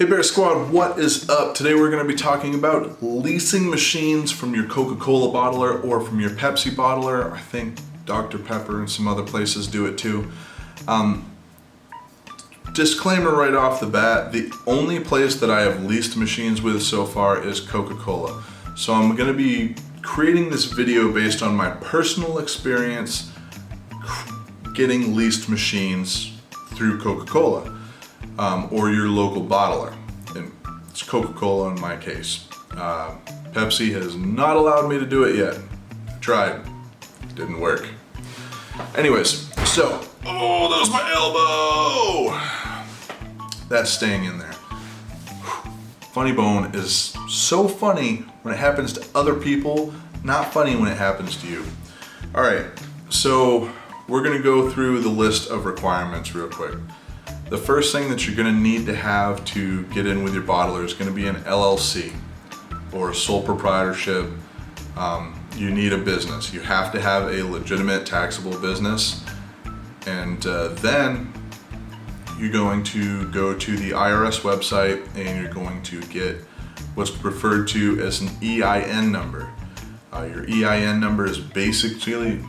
Hey Bear Squad, what is up? Today we're going to be talking about leasing machines from your Coca-Cola bottler or from your Pepsi bottler. I think Dr. Pepper and some other places do it too. Disclaimer right off the bat, the only place that I have leased machines with so far is Coca-Cola. So I'm going to be creating this video based on my personal experience getting leased machines through Coca-Cola. Or your local bottler. And it's Coca-Cola in my case. Pepsi has not allowed me to do it yet. Tried, didn't work. Anyways, so, oh, that was my elbow! That's staying in there. Funny bone is so funny when it happens to other people, not funny when it happens to you. All right, so we're gonna go through the list of requirements real quick. The first thing that you're going to need to have to get in with your bottler is going to be an LLC or a sole proprietorship. You need a business. You have to have a legitimate taxable business, and then you're going to go to the IRS website and you're going to get what's referred to as an EIN number. Your EIN number is basically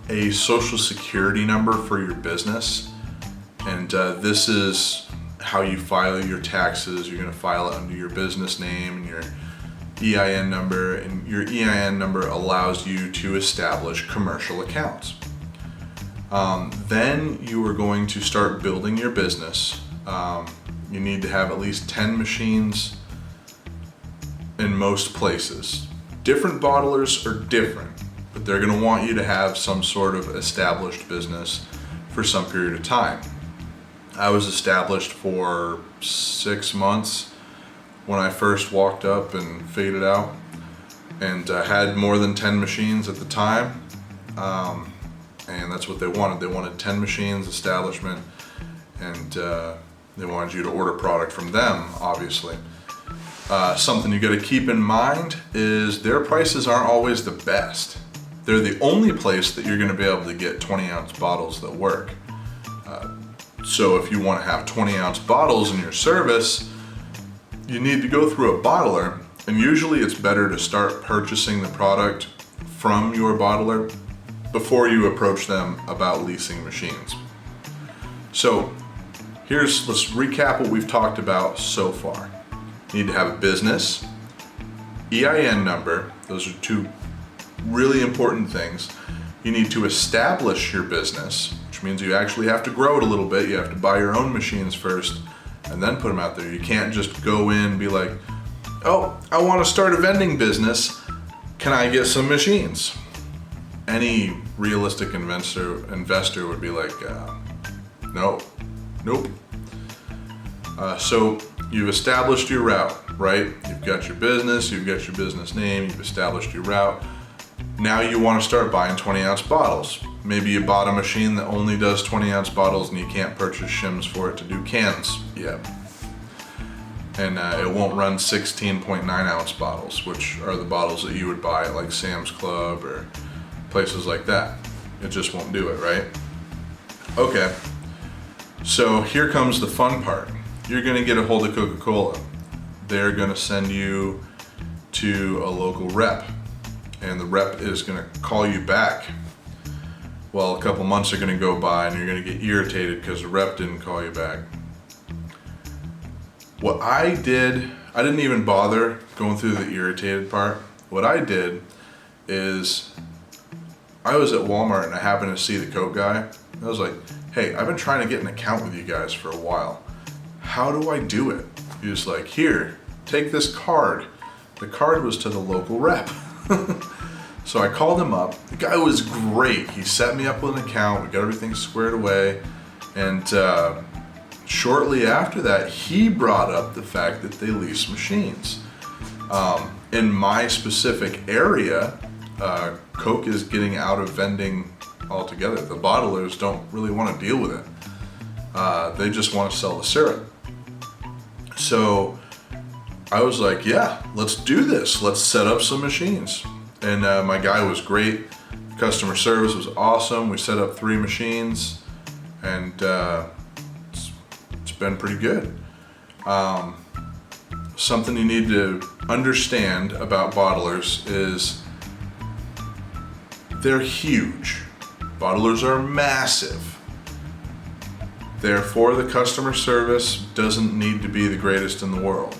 a social security number for your business, and this is how you file your taxes. You're going to file it under your business name and your EIN number, and your EIN number allows you to establish commercial accounts. Then you are going to start building your business. You need to have at least 10 machines in most places. Different bottlers are different, but they're going to want you to have some sort of established business for some period of time. I was established for 6 months when I first walked up and faded out, and I had more than 10 machines at the time, and that's what they wanted. They wanted 10 machines, establishment, and they wanted you to order product from them, obviously. Something you got to keep in mind is their prices aren't always the best. They're the only place that you're going to be able to get 20-ounce bottles that work. So if you want to have 20-ounce bottles in your service, you need to go through a bottler, and usually it's better to start purchasing the product from your bottler before you approach them about leasing machines. So let's recap what we've talked about so far. You need to have a business, EIN number, those are two really important things. You need to establish your business, which means you actually have to grow it a little bit. You have to buy your own machines first and then put them out there. You can't just go in and be like, oh, I want to start a vending business. Can I get some machines? Any realistic investor would be like, no, nope. So you've established your route, right? You've got your business, you've got your business name, you've established your route. Now you want to start buying 20-ounce bottles. Maybe you bought a machine that only does 20-ounce bottles and you can't purchase shims for it to do cans yet. And it won't run 16.9-ounce bottles, which are the bottles that you would buy at like Sam's Club or places like that. It just won't do it, right? Okay, so here comes the fun part. You're gonna get a hold of Coca-Cola. They're gonna send you to a local rep, and the rep is gonna call you back. Well, a couple months are gonna go by and you're gonna get irritated because the rep didn't call you back. What I did, I didn't even bother going through the irritated part. What I did is, I was at Walmart and I happened to see the Coke guy. I was like, hey, I've been trying to get an account with you guys for a while. How do I do it? He was like, here, take this card. The card was to the local rep. So I called him up. The guy was great. He set me up with an account. We got everything squared away. And shortly after that, he brought up the fact that they lease machines. In my specific area, Coke is getting out of vending altogether. The bottlers don't really want to deal with it. They just want to sell the syrup. So I was like, yeah, let's do this. Let's set up some machines. And my guy was great. Customer service was awesome. We set up 3 machines, and been pretty good. Something you need to understand about bottlers is they're huge. Bottlers are massive. Therefore, the customer service doesn't need to be the greatest in the world.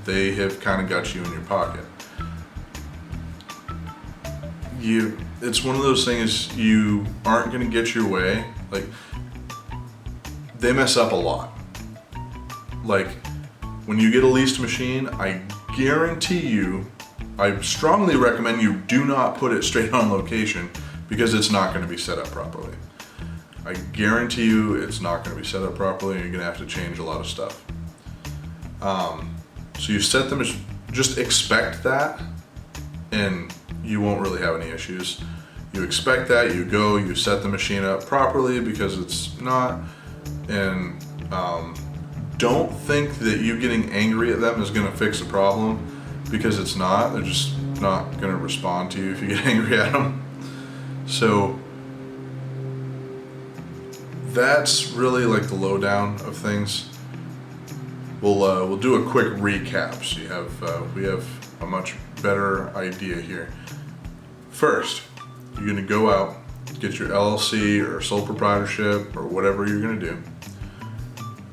They have kind of got you in your pocket. It's one of those things, you aren't going to get your way. Like, they mess up a lot. Like, when you get a leased machine, I guarantee you, I strongly recommend you do not put it straight on location, because it's not going to be set up properly. I guarantee you it's not going to be set up properly, and you're going to have to change a lot of stuff. So you set them as, just expect that, and you won't really have any issues. You expect that, you go, you set the machine up properly, because it's not, and don't think that you getting angry at them is going to fix the problem, because it's not. They're just not going to respond to you if you get angry at them. So that's really like the lowdown of things. We'll do a quick recap, so we have a much better idea here. First, you're going to go out, get your LLC or sole proprietorship or whatever you're going to do.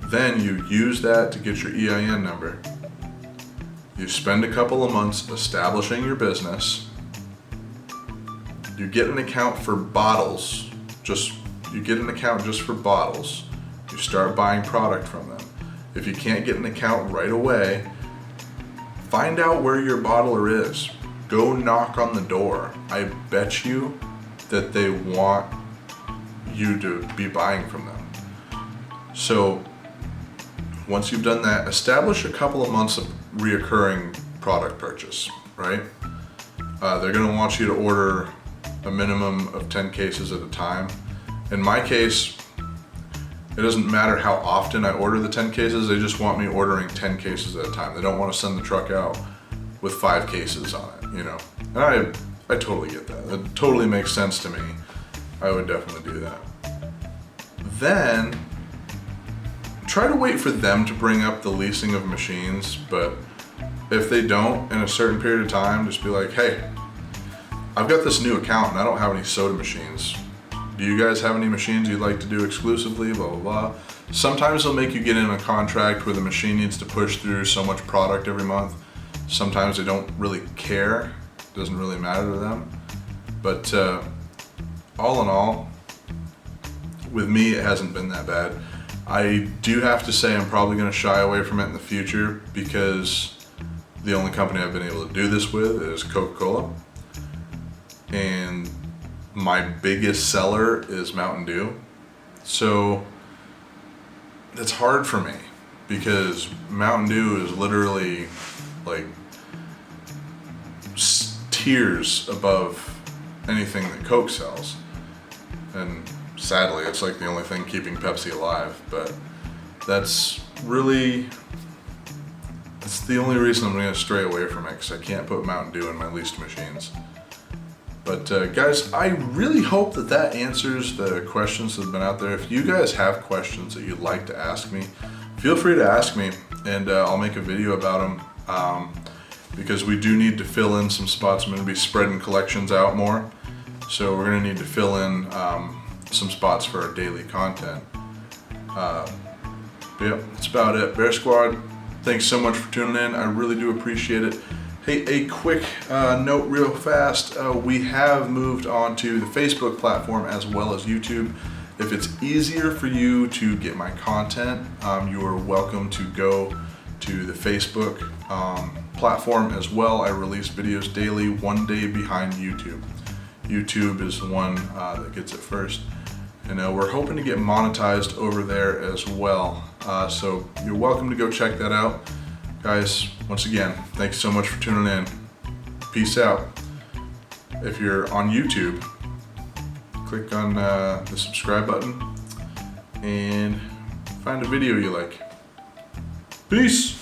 Then you use that to get your EIN number. You spend a couple of months establishing your business. You get an account for bottles. You get an account just for bottles. You start buying product from them. If you can't get an account right away, find out where your bottler is. Go knock on the door. I bet you that they want you to be buying from them. So once you've done that, establish a couple of months of reoccurring product purchase, right? They're gonna want you to order a minimum of 10 cases at a time. In my case, it doesn't matter how often I order the 10 cases, they just want me ordering 10 cases at a time. They don't want to send the truck out with 5 cases on it, you know? And I totally get that. That totally makes sense to me. I would definitely do that. Then, try to wait for them to bring up the leasing of machines, but if they don't, in a certain period of time, just be like, hey, I've got this new account and I don't have any soda machines. Do you guys have any machines you'd like to do exclusively, blah, blah, blah. Sometimes they'll make you get in a contract where the machine needs to push through so much product every month. Sometimes they don't really care. It doesn't really matter to them. But all in all, with me, it hasn't been that bad. I do have to say I'm probably gonna shy away from it in the future, because the only company I've been able to do this with is Coca-Cola. And my biggest seller is Mountain Dew. So it's hard for me, because Mountain Dew is literally like tiers above anything that Coke sells. And sadly, it's like the only thing keeping Pepsi alive, but that's the only reason I'm gonna stray away from it, because I can't put Mountain Dew in my leased machines. But guys, I really hope that answers the questions that have been out there. If you guys have questions that you'd like to ask me, feel free to ask me, and I'll make a video about them, because we do need to fill in some spots. I'm gonna be spreading collections out more, so we're gonna need to fill in some spots for our daily content. But yeah, that's about it. Bear Squad, thanks so much for tuning in. I really do appreciate it. Hey, a quick note real fast. We have moved on to the Facebook platform as well as YouTube. If it's easier for you to get my content, you are welcome to go to the Facebook platform as well. I release videos daily, one day behind YouTube. YouTube is the one that gets it first. And we're hoping to get monetized over there as well. So you're welcome to go check that out. Guys, once again, thanks so much for tuning in. Peace out. If you're on YouTube, click on the subscribe button and find a video you like. Peace.